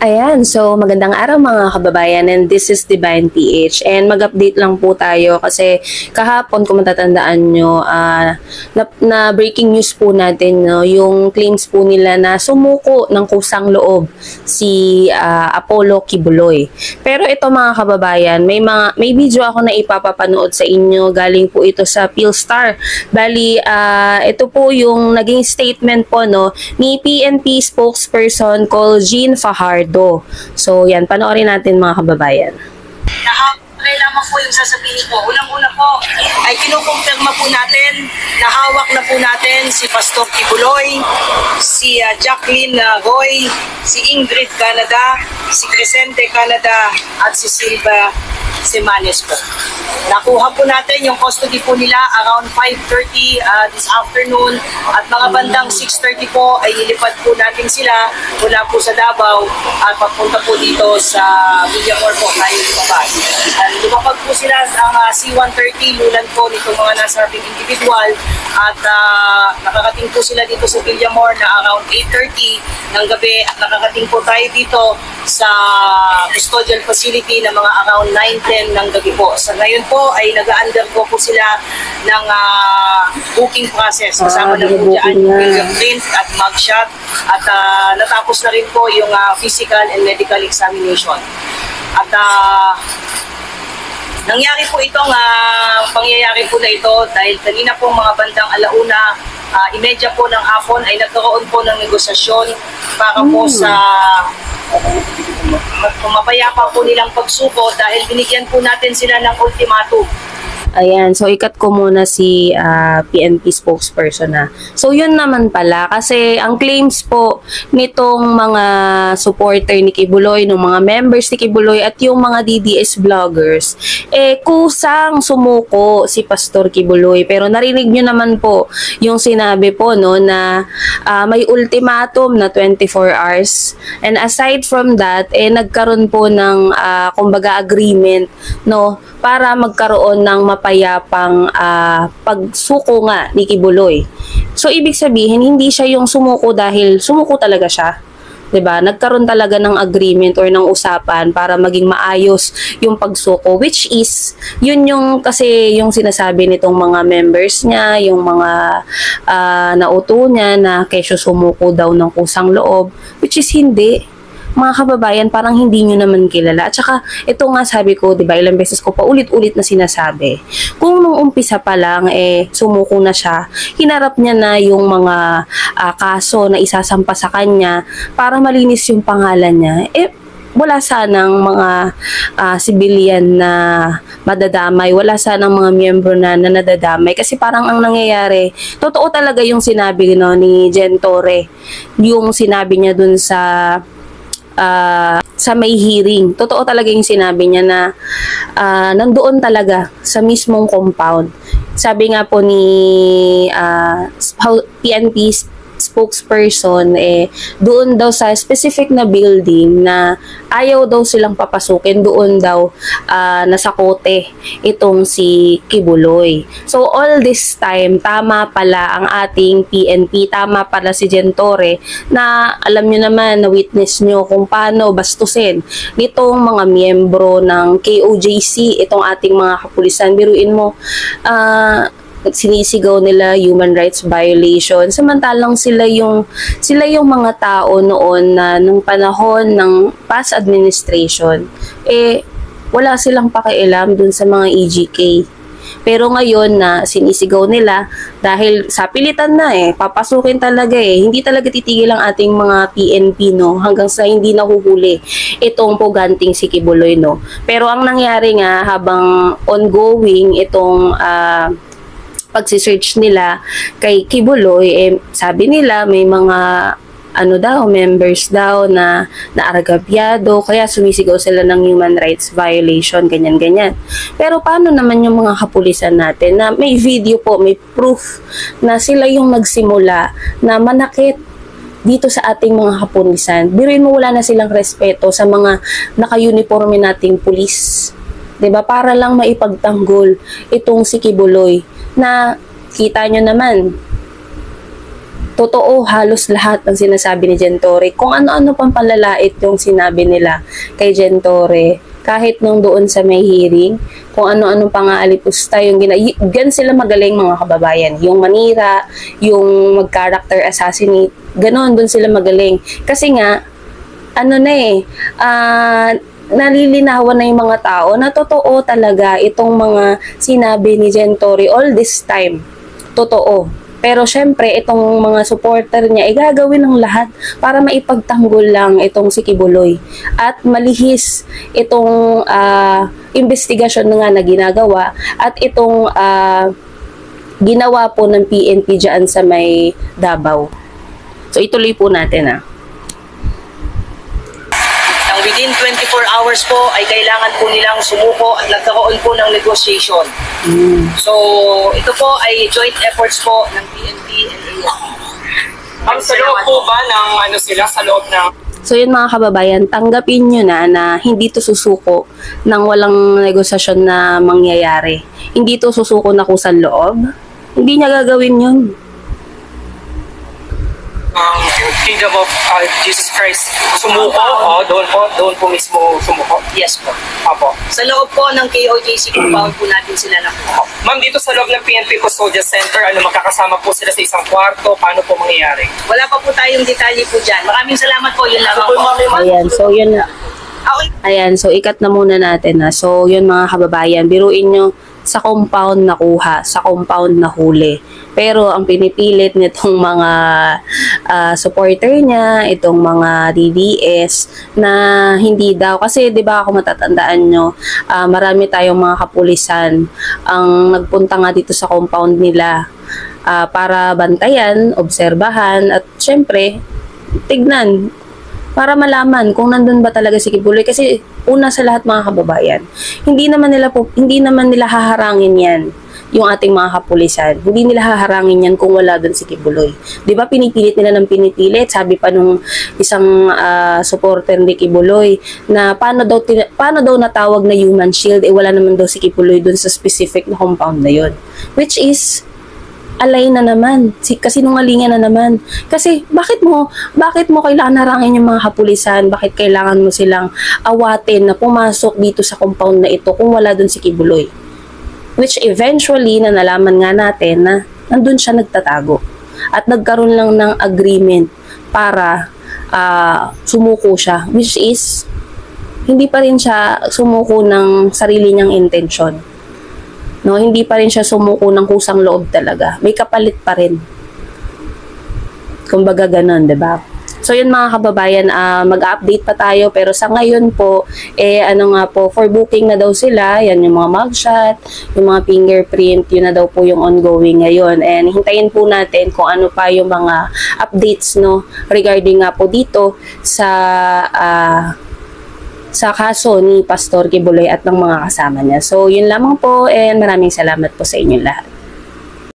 Ayan, so magandang araw mga kababayan, and this is Divine PH, and mag-update lang po tayo kasi kahapon kung matatandaan nyo, na breaking news po natin, no, yung claims po nila na sumuko ng kusang loob si Apollo Kibuloy. Pero ito mga kababayan, may video ako na ipapapanood sa inyo, galing po ito sa Philstar. Bali, ito po yung naging statement po, no, ni PNP spokesperson called Jean Fajardo. So, yan. Panoorin natin mga kababayan. Okay lamang po yung sasabihin ko. Unang-una po ay kinukumpirma po natin na hawak na po natin si Pastor Kibuloy, si Jacqueline Roy, si Ingrid Canada, si Crescente Canada, at si Silva Semanes po. Nakuha po natin yung custody po nila around 5:30 this afternoon, at mga bandang 6:30 po ay ilipad po natin sila mula po sa Davao at papunta po dito sa Villamor po tayo lumabas. Lumapag po sila sa C-130, lulan po nitong mga nasabing individual, at nakakating po sila dito sa Villamor na around 8:30 ng gabi, at nakakating po tayo dito sa custodial facility na mga around 9:10 ng gabi po. Sa ngayon po ay nag-undergo po sila ng booking process. Kasama na po dyan yung fingerprint at mugshot, at natapos na rin po yung physical and medical examination. At nangyari po itong pangyayari po na ito dahil kanina po mga bandang 1:30 po ng hapon ay nagkaroon po ng negosasyon para po sa mapayapa po nilang pagsuko dahil binigyan po natin sila ng ultimatum. Ayan, so ikat ko muna si PNP spokesperson na. So yun naman pala, kasi ang claims po nitong mga supporter ni Kibuloy, ng mga members ni Kibuloy at yung mga DDS vloggers, kusang sumuko si Pastor Kibuloy. Pero narinig nyo naman po yung sinabi po, no, na may ultimatum na 24 hours. And aside from that, nagkaroon po ng kumbaga agreement, no, para magkaroon ng mapayapang pagsuko nga ni Kibuloy. So, ibig sabihin, hindi siya yung sumuko dahil sumuko talaga siya. 'Di ba? Nagkaroon talaga ng agreement or ng usapan para maging maayos yung pagsuko, which is, yun yung kasi yung sinasabi nitong mga members niya, yung mga nauto niya na kesyo sumuko daw ng kusang loob, which is hindi. Mga kababayan, parang hindi nyo naman kilala. At saka, ito nga sabi ko, diba, ilang beses ko pa ulit-ulit na sinasabi. Kung nung umpisa pa lang, sumuko na siya, hinarap niya na yung mga kaso na isasampa sa kanya para malinis yung pangalan niya. Wala sanang mga civilian na madadamay, wala sanang mga miyembro na nadadamay, kasi parang ang nangyayari, totoo talaga yung sinabi, no, ni Jen Torre, yung sinabi niya dun sa may hearing. Totoo talaga yung sinabi niya na nandoon talaga sa mismong compound. Sabi nga po ni PNP spokesperson, doon daw sa specific na building na ayaw daw silang papasukin, doon daw nasa kote itong si Kibuloy. So all this time, tama pala ang ating PNP, tama pala si Jen Torre, na alam nyo naman, na witness nyo kung paano bastusin nitong mga miyembro ng KOJC, itong ating mga kapulisan. Biruin mo, sinisigaw nila human rights violation, samantalang sila yung mga tao noon na nung panahon ng past administration, wala silang pakialam dun sa mga EGK. Pero ngayon na sinisigaw nila dahil sa pilitan na, papasukin talaga, hindi talaga titigil ang ating mga PNP, no, hanggang sa hindi nahuhuli itong puganting si Kibuloy, no. Pero ang nangyari nga habang ongoing itong pagsisearch nila kay Kibuloy, sabi nila may mga members daw na naaragabyado, kaya sumisigaw sila ng human rights violation, ganyan-ganyan. Pero paano naman yung mga kapulisan natin na may video po, may proof na sila yung nagsimula na manakit dito sa ating mga kapulisan? Biruin mo, wala na silang respeto sa mga naka-uniforme nating pulis. 'Di ba? Para lang maipagtanggol itong si Kibuloy na kita nyo naman, totoo halos lahat ng sinasabi ni Gentore. Kung ano-ano pang palalait yung sinabi nila kay Gentore, kahit nung doon sa may hearing, kung ano-ano pa nga alipusta yung gan sila magaling mga kababayan. Yung manira, yung mag-character assassinate, ganon, doon sila magaling. Kasi nga, nalilinawan na yung mga tao na totoo talaga itong mga sinabi ni Gentore all this time. Totoo. Pero syempre, itong mga supporter niya, gagawin ng lahat para maipagtanggol lang itong si Kibuloy. At malihis itong investigasyon na nga na ginagawa at itong ginawa po ng PNP dyan sa may Davao. So ituloy po natin Within 24 hours po ay kailangan po nilang sumuko at nagkaroon po ng negotiation. So, ito po ay joint efforts po ng PNP and AFP. Ang sa loob po ba ng sa loob ng... So yun mga kababayan, tanggapin nyo na hindi to susuko nang walang negosasyon na mangyayari. Hindi to susuko na kusang loob. Hindi niya gagawin yun. Kingdom of Jesus Christ sumuko, doon po mismo sumuko. Yes po. Apo. Sa loob po ng KOJC compound po natin sila nakuha. Ma'am, dito sa loob ng PNP Custodia Center, magkakasama po sila sa isang kwarto, paano po mangyayari? Wala pa po tayong detalye po dyan. Maraming salamat po, yun lang po. Ayan, so yun na. Ayan, so ikat na muna natin So yun mga kababayan, biruin nyo sa compound nakuha, sa compound na huli. Pero ang pinipilit nitong mga supporter niya, itong mga DDS na hindi daw. Kasi 'di ba kung matatandaan nyo, marami tayong mga kapulisan ang nagpunta nga dito sa compound nila para bantayan, obserbahan at syempre tignan para malaman kung nandun ba talaga si Kibuloy. Kasi una sa lahat mga kababayan, hindi naman nila haharangin yan yung ating mga kapulisan. Hindi nila haharangin yan kung wala doon si Kibuloy. 'Di ba pinipilit nila ng pinipilit? Sabi pa nung isang supporter ni Kibuloy na paano daw natawag na human shield, wala naman daw si Kibuloy doon sa specific na compound na yon. Which is alay na naman, kasinungalingan na naman. Kasi bakit mo kailangan harangin yung mga kapulisan? Bakit kailangan mo silang awatin na pumasok dito sa compound na ito kung wala dun si Kibuloy? Which eventually na nalaman nga natin na nandun siya nagtatago. At nagkaroon lang ng agreement para sumuko siya, which is hindi pa rin siya sumuko ng sarili niyang intensyon. No, hindi pa rin siya sumuko ng kusang loob talaga. May kapalit pa rin. Kumbaga ganun, 'di ba? So yun mga kababayan, mag-update pa tayo pero sa ngayon po for booking na daw sila, yan yung mga mugshot, yung mga fingerprint, yun na daw po yung ongoing ngayon. And hintayin po natin kung ano pa yung mga updates regarding nga po dito sa kaso ni Pastor Kibuloy at ng mga kasama niya. So, yun lamang po and maraming salamat po sa inyo lahat.